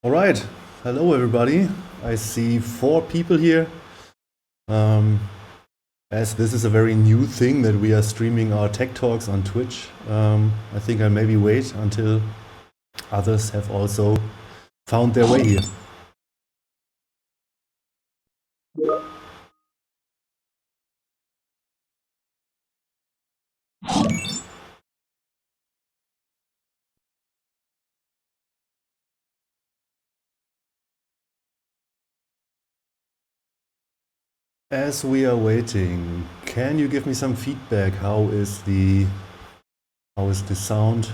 All right, hello everybody. I see 4 people here. Um, as this is a very new thing that we are streaming our tech talks on Twitch, I think I'll maybe wait until others have also found their way here. As we are waiting, can you give me some feedback? How is the sound?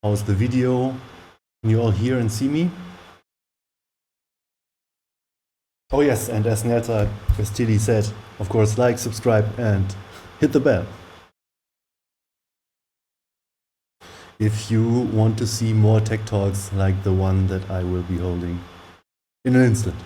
How is the video? Can you all hear and see me? Oh yes, and as Nerza Vestili said, of course, like, subscribe, and hit the bell if you want to see more tech talks like the one that I will be holding in an instant.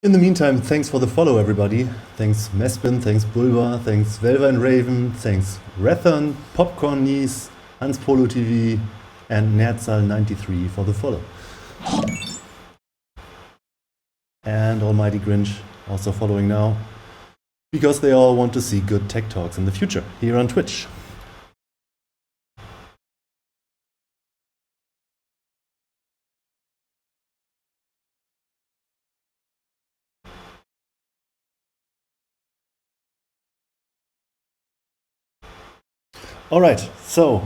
In the meantime, thanks for the follow, everybody. Thanks Mespin, thanks Bulba, thanks Velva and Raven, thanks Rethon, Popcorn Niece, Hans Polo TV, and Nerdzal93 for the follow. And Almighty Grinch also following now, because they all want to see good tech talks in the future here on Twitch. All right, so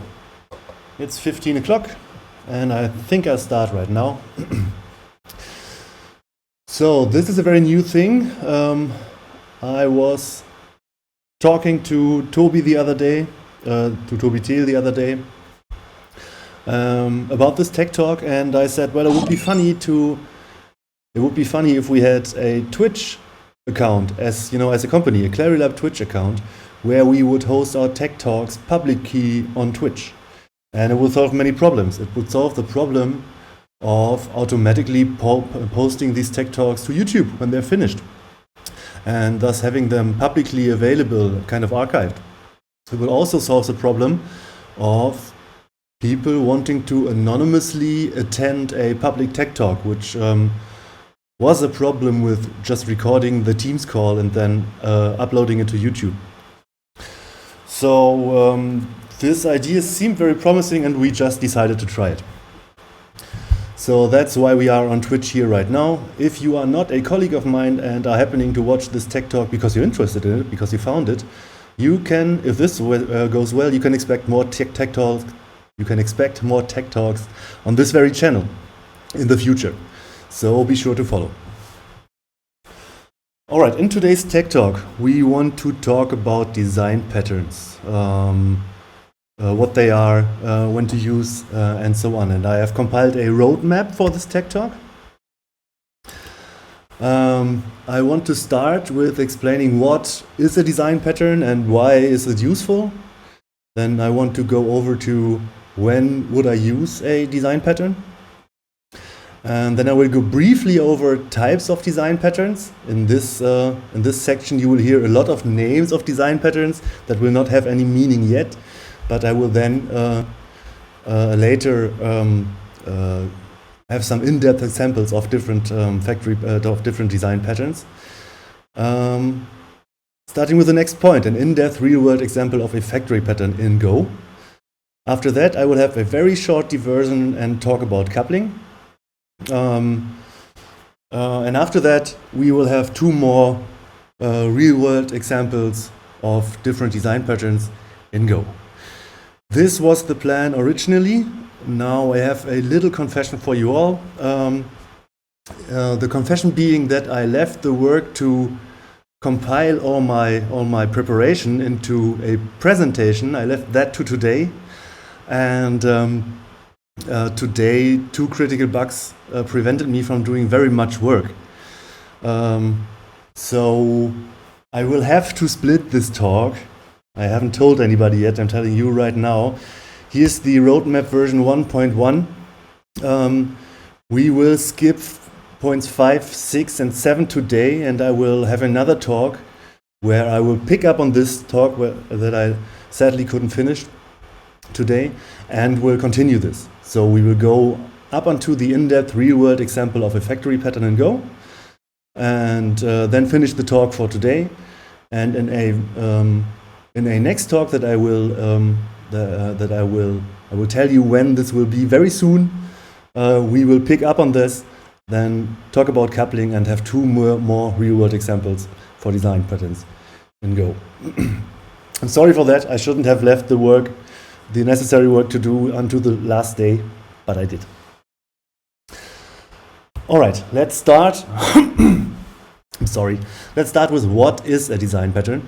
it's 15 o'clock, and I think I'll start right now. So this is a very new thing. I was talking to Toby the other day, to Toby Thiel the other day, about this tech talk, and I said, well, it would be funny if we had a Twitch account, as a company, a Clarilab Twitch account, where we would host our tech talks publicly on Twitch. And it would solve many problems. It would solve the problem of automatically posting these tech talks to YouTube when they're finished, and thus having them publicly available, kind of archived. It will also solve the problem of people wanting to anonymously attend a public tech talk, which was a problem with just recording the Teams call and then uploading it to YouTube. So this idea seemed very promising, and we just decided to try it. So that's why we are on Twitch here right now. If you are not a colleague of mine and are happening to watch this tech talk because you're interested in it, because you found it, you can, if this goes well, you can expect more tech talks. You can expect more tech talks on this very channel in the future. So be sure to follow. All right, in today's tech talk, we want to talk about design patterns, what they are, when to use, and so on. And I have compiled a roadmap for this tech talk. I want to start with explaining what is a design pattern and why is it useful. Then I want to go over to when would I use a design pattern. And then I will go briefly over types of design patterns. In this section you will hear a lot of names of design patterns that will not have any meaning yet, but I will then later have some in-depth examples of different different design patterns. Starting with the next point, an in-depth real-world example of a factory pattern in Go. After that I will have a very short diversion and talk about coupling. And after that, we will have 2 more real-world examples of different design patterns in Go. This was the plan originally. Now I have a little confession for you all. The confession being that I left the work to compile all my preparation into a presentation. I left that to today, and today 2 critical bugs prevented me from doing very much work. So I will have to split this talk. I haven't told anybody yet, I'm telling you right now. Here's the roadmap version 1.1. We will skip points 5, 6, and 7 today, and I will have another talk where I will pick up on this talk that I sadly couldn't finish today, and we'll continue this. So we will go up onto the in-depth real-world example of a factory pattern in Go, and then finish the talk for today. And in a next talk that I will tell you when this will be very soon, we will pick up on this, then talk about coupling, and have 2 more real-world examples for design patterns in Go. I'm sorry for that. I shouldn't have left the necessary work to do until the last day, but I did. All right, let's start. I'm sorry. Let's start with what is a design pattern.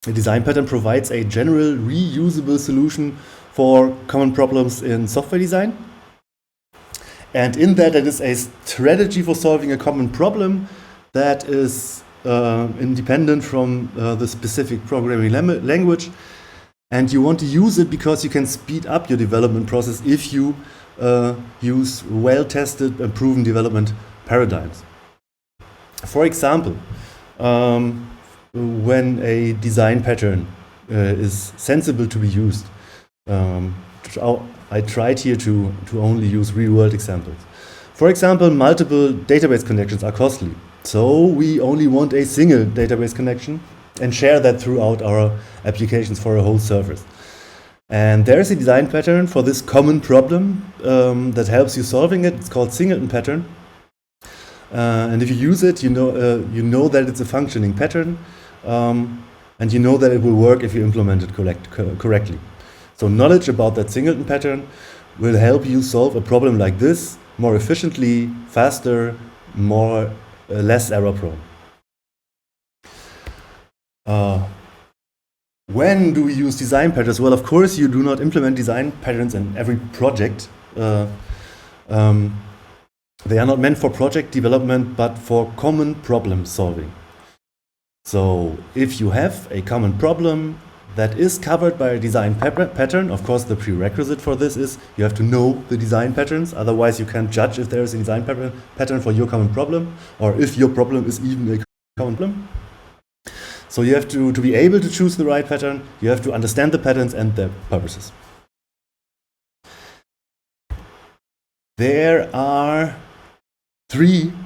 A design pattern provides a general reusable solution for common problems in software design. And in that, it is a strategy for solving a common problem that is independent from the specific programming language. And you want to use it because you can speed up your development process if you use well-tested and proven development paradigms. For example, when a design pattern is sensible to be used, I tried here to only use real-world examples. For example, multiple database connections are costly. So we only want a single database connection and share that throughout our applications for a whole service. And there is a design pattern for this common problem that helps you solving it. It's called singleton pattern. And if you use it, you know that it's a functioning pattern, and you know that it will work if you implement it correctly. So knowledge about that singleton pattern will help you solve a problem like this more efficiently, faster, less error prone. When do we use design patterns? Well, of course, you do not implement design patterns in every project. They are not meant for project development, but for common problem solving. So if you have a common problem that is covered by a design pattern, of course, the prerequisite for this is you have to know the design patterns. Otherwise, you can't judge if there is a design pattern for your common problem, or if your problem is even a common problem. So you have to be able to choose the right pattern. You have to understand the patterns and their purposes. There are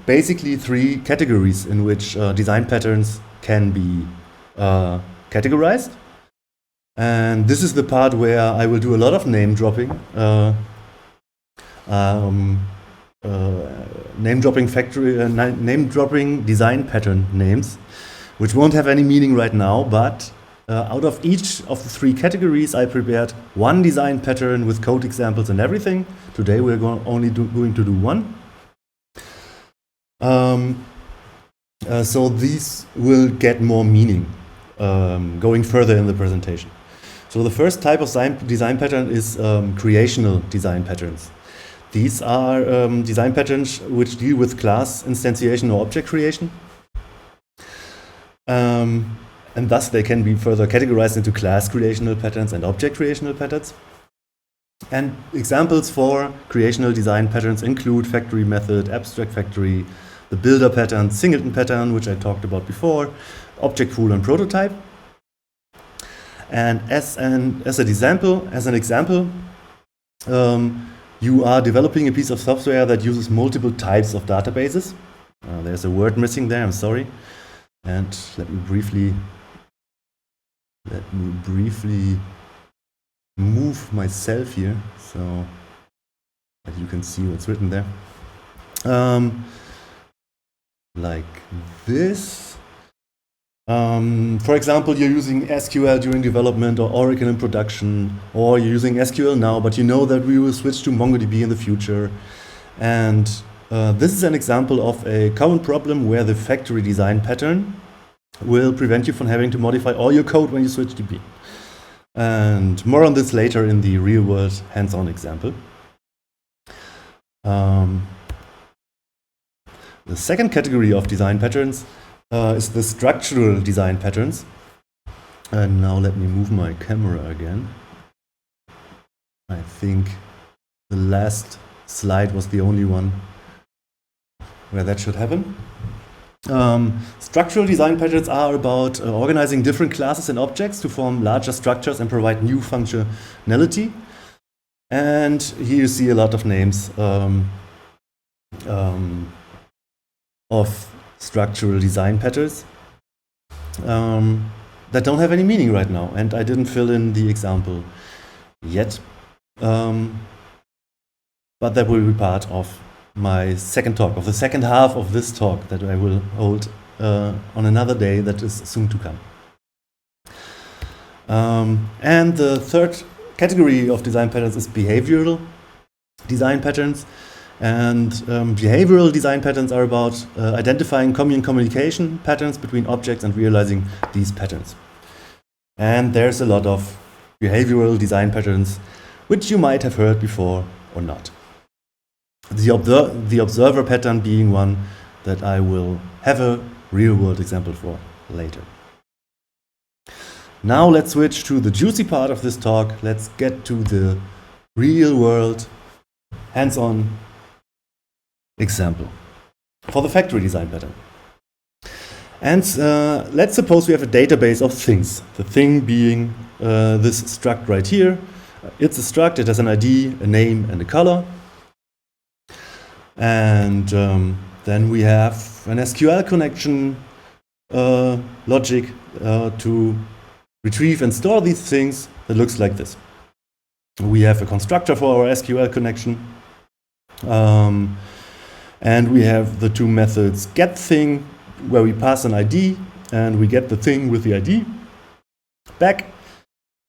basically three categories in which design patterns can be categorized. And this is the part where I will do a lot of name dropping. Name dropping design pattern names, which won't have any meaning right now, but out of each of the three categories, I prepared one design pattern with code examples and everything. Today we're only going to do one. So these will get more meaning going further in the presentation. So the first type of design pattern is creational design patterns. These are design patterns which deal with class instantiation or object creation. And thus they can be further categorized into class creational patterns and object creational patterns. And examples for creational design patterns include factory method, abstract factory, the builder pattern, singleton pattern, which I talked about before, object pool, and prototype. And as an example, you are developing a piece of software that uses multiple types of databases. There's a word missing there, I'm sorry. And let me briefly move myself here so that you can see what's written there. Like this. For example, you're using SQL during development or Oracle in production, or you're using SQL now, but you know that we will switch to MongoDB in the future. And this is an example of a common problem where the factory design pattern will prevent you from having to modify all your code when you switch DB. And more on this later in the real-world hands-on example. The second category of design patterns is the structural design patterns. And now let me move my camera again. I think the last slide was the only one where that should happen. Structural design patterns are about organizing different classes and objects to form larger structures and provide new functionality. And here you see a lot of names of structural design patterns that don't have any meaning right now, and I didn't fill in the example yet, but that will be part of my second talk, of the second half of this talk that I will hold on another day that is soon to come. And the third category of design patterns is behavioral design patterns. And behavioral design patterns are about identifying common communication patterns between objects and realizing these patterns. And there's a lot of behavioral design patterns which you might have heard before or not. The observer pattern being one that I will have a real-world example for later. Now let's switch to the juicy part of this talk. Let's get to the real-world hands-on example for the factory design pattern. And let's suppose we have a database of things, the thing being this struct right here. It's a struct, it has an ID, a name, and a color. And then we have an SQL connection logic to retrieve and store these things that looks like this. We have a constructor for our SQL connection. And we have the two methods getThing, where we pass an ID and we get the thing with the ID back.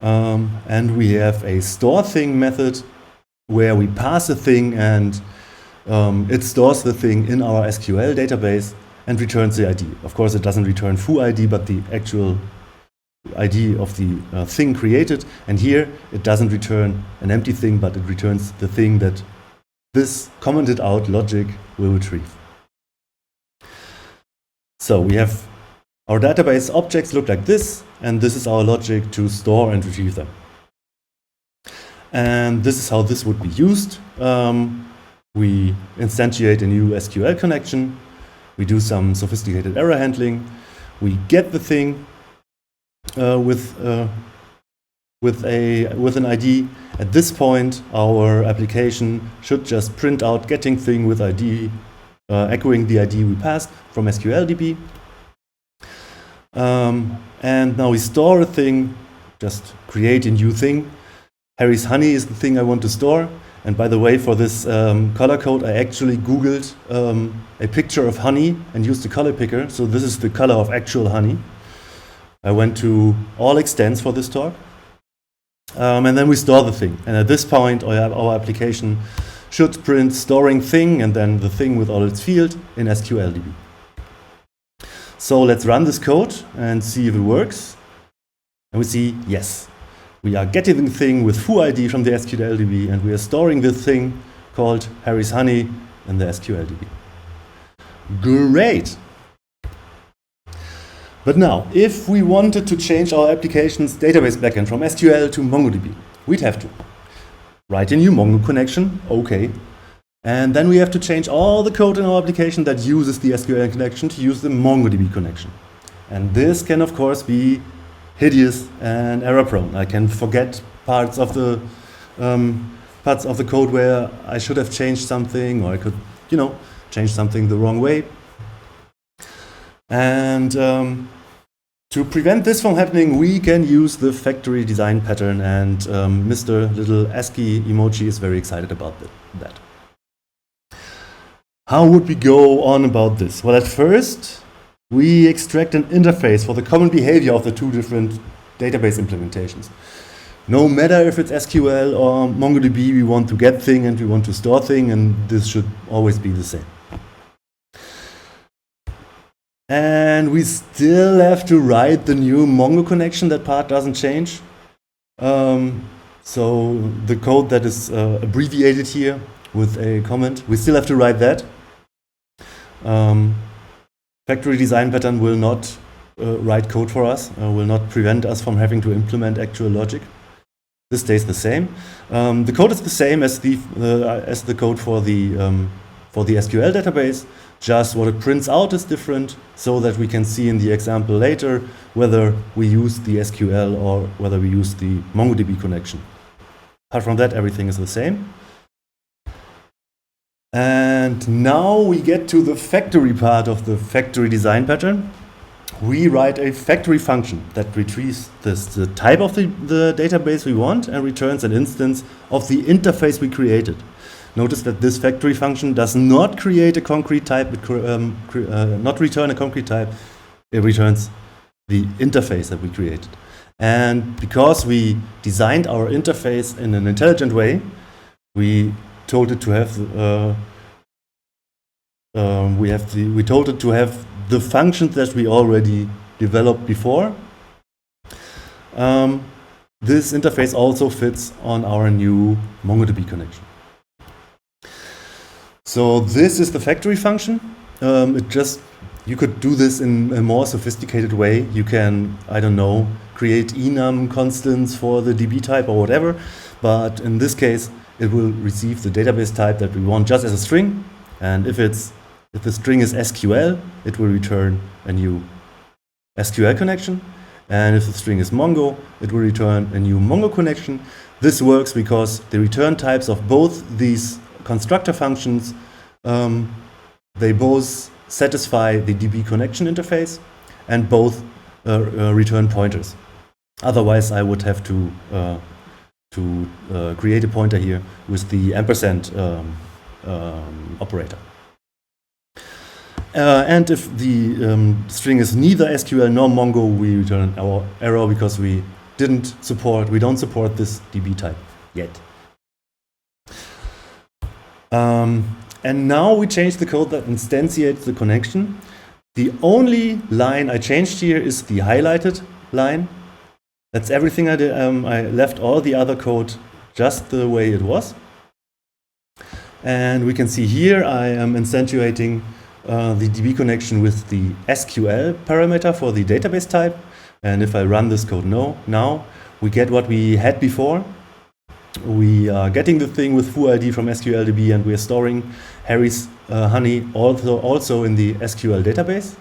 And we have a storeThing method where we pass a thing and it stores the thing in our SQL database and returns the ID. Of course, it doesn't return foo ID, but the actual ID of the thing created. And here, it doesn't return an empty thing, but it returns the thing that this commented out logic will retrieve. So we have our database objects look like this, and this is our logic to store and retrieve them. And this is how this would be used. We instantiate a new SQL connection. We do some sophisticated error handling. We get the thing with an ID. At this point, our application should just print out getting thing with ID, echoing the ID we passed from SQLDB. And now we store a thing, just create a new thing. Harry's honey is the thing I want to store. And by the way, for this color code, I actually Googled a picture of honey and used the color picker. So this is the color of actual honey. I went to all extents for this talk. And then we store the thing. And at this point, our application should print storing thing and then the thing with all its field in SQLDB. So let's run this code and see if it works. And we see, yes, we are getting the thing with foo ID from the SQLDB, and we are storing this thing called Harry's honey in the SQLDB. Great! But now, if we wanted to change our application's database backend from SQL to MongoDB, we'd have to write a new Mongo connection, okay. And then we have to change all the code in our application that uses the SQL connection to use the MongoDB connection. And this can, of course, be hideous and error-prone. I can forget parts of the code where I should have changed something, or I could, change something the wrong way. And to prevent this from happening, we can use the factory design pattern, and Mr. Little ASCII emoji is very excited about that. How would we go on about this? Well, at first, we extract an interface for the common behavior of the two different database implementations. No matter if it's SQL or MongoDB, we want to get thing and we want to store thing, and this should always be the same. And we still have to write the new Mongo connection. That part doesn't change. So the code that is abbreviated here with a comment, we still have to write that. Factory design pattern will not write code for us, will not prevent us from having to implement actual logic. This stays the same. The code is the same as the code for the SQL database. Just what it prints out is different, so that we can see in the example later whether we use the SQL or whether we use the MongoDB connection. Apart from that, everything is the same. And now we get to the factory part of the factory design pattern. We write a factory function that retrieves the type of the database we want and returns an instance of the interface we created. Notice that this factory function does not create a concrete type, not return a concrete type. It returns the interface that we created. And because we designed our interface in an intelligent way, we told it to have we told it to have the functions that we already developed before. This interface also fits on our new MongoDB connection. So this is the factory function. You could do this in a more sophisticated way. You can, I don't know, create enum constants for the DB type or whatever. But in this case, it will receive the database type that we want just as a string. And if the string is SQL, it will return a new SQL connection. And if the string is Mongo, it will return a new Mongo connection. This works because the return types of both these constructor functions, they both satisfy the DB connection interface and both return pointers. Otherwise, I would have to create a pointer here with the ampersand operator. And if the string is neither SQL nor Mongo, we return an error because we don't support this DB type yet. And now we change the code that instantiates the connection. The only line I changed here is the highlighted line. That's everything I did. I left all the other code just the way it was. And we can see here I am instantiating the DB connection with the SQL parameter for the database type. And if I run this code now, we get what we had before. We are getting the thing with foo ID from SQLDB, and we are storing Harry's honey also in the SQL database.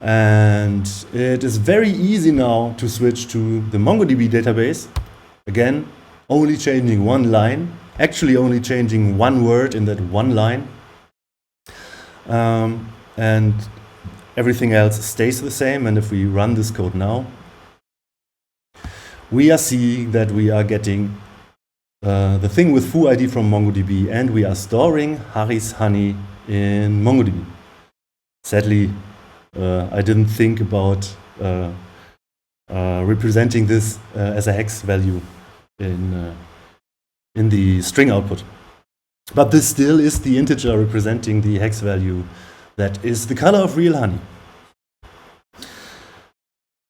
And it is very easy now to switch to the MongoDB database. Again, only changing one line, actually only changing one word in that one line. And everything else stays the same. And if we run this code now, we are seeing that we are getting the thing with foo ID from MongoDB, and we are storing Harry's honey in MongoDB. Sadly, I didn't think about representing this as a hex value in the string output. But this still is the integer representing the hex value that is the color of real honey.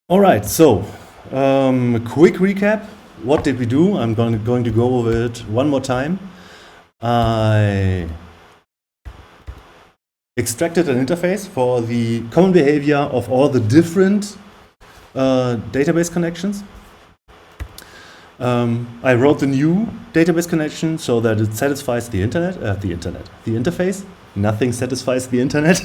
All right, so a quick recap. What did we do? I'm going to go over it one more time. I extracted an interface for the common behavior of all the different database connections. I wrote the new database connection so that it satisfies the interface. Nothing satisfies the internet.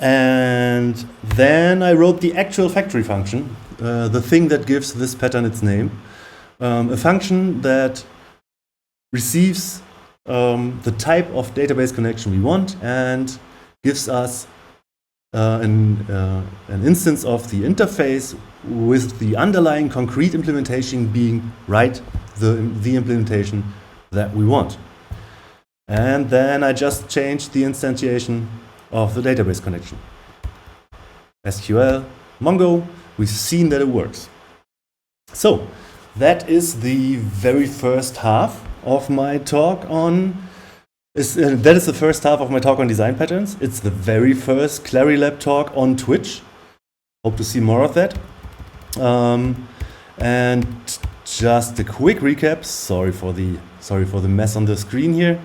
And then I wrote the actual factory function, the thing that gives this pattern its name. A function that receives the type of database connection we want and gives us an instance of the interface with the underlying concrete implementation being the implementation that we want. And then I just changed the instantiation of the database connection. SQL, Mongo, we've seen that it works. So that is the very first half of my talk on that is the first half of my talk on design patterns. It's the very first ClariLab talk on Twitch. Hope to see more of that. And just a quick recap. Sorry for the mess on the screen here.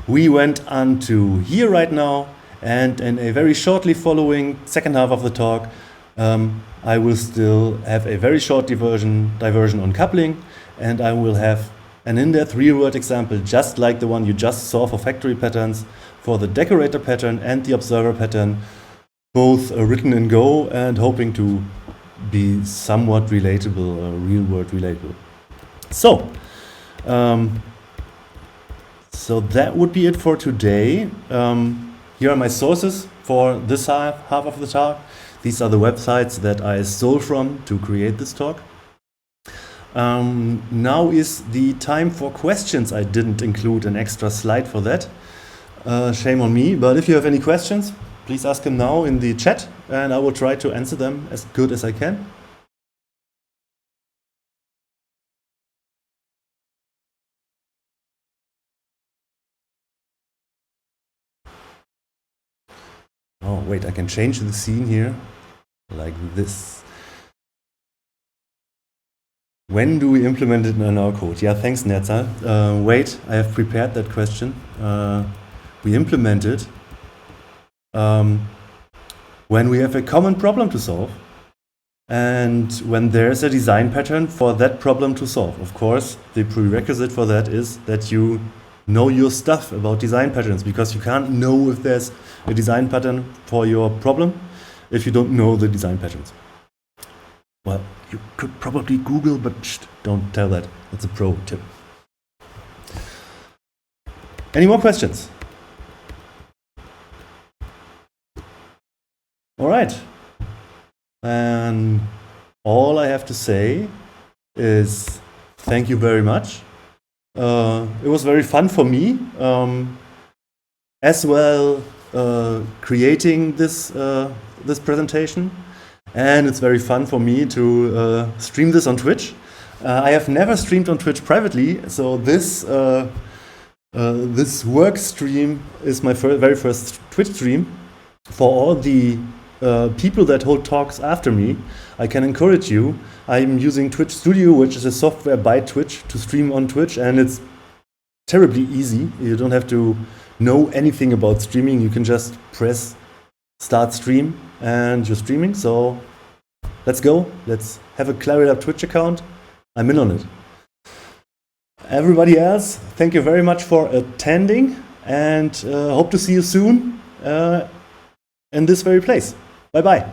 We went on to here right now, and in a very shortly following second half of the talk, I will still have a very short diversion on coupling, and I will have an in-depth real-world example just like the one you just saw for factory patterns, for the decorator pattern and the observer pattern, both written in Go and hoping to be somewhat relatable, real-world relatable. So, so that would be it for today. Here are my sources for this half of the talk. These are the websites that I stole from to create this talk. Now is the time for questions. I didn't include an extra slide for that. Shame on me, but if you have any questions, please ask them now in the chat and I will try to answer them as good as I can. Oh, wait, I can change the scene here like this. When do we implement it in our code? Yeah, thanks, Netza. Wait, I have prepared that question. We implement it when we have a common problem to solve and when there's a design pattern for that problem to solve. Of course, the prerequisite for that is that you know your stuff about design patterns, because you can't know if there's a design pattern for your problem if you don't know the design patterns. Well, you could probably Google, but don't tell that. That's a pro tip. Any more questions? All right. And all I have to say is thank you very much. It was very fun for me as well creating this presentation. And it's very fun for me to stream this on Twitch. I have never streamed on Twitch privately, so this work stream is my very first Twitch stream. For all the people that hold talks after me, I can encourage you. I'm using Twitch Studio, which is a software by Twitch, to stream on Twitch, and it's terribly easy. You don't have to know anything about streaming. You can just press start stream and you're streaming. So let's go. Let's have a ClariLab Twitch account. I'm in on it. Everybody else, thank you very much for attending, and hope to see you soon in this very place. Bye-bye.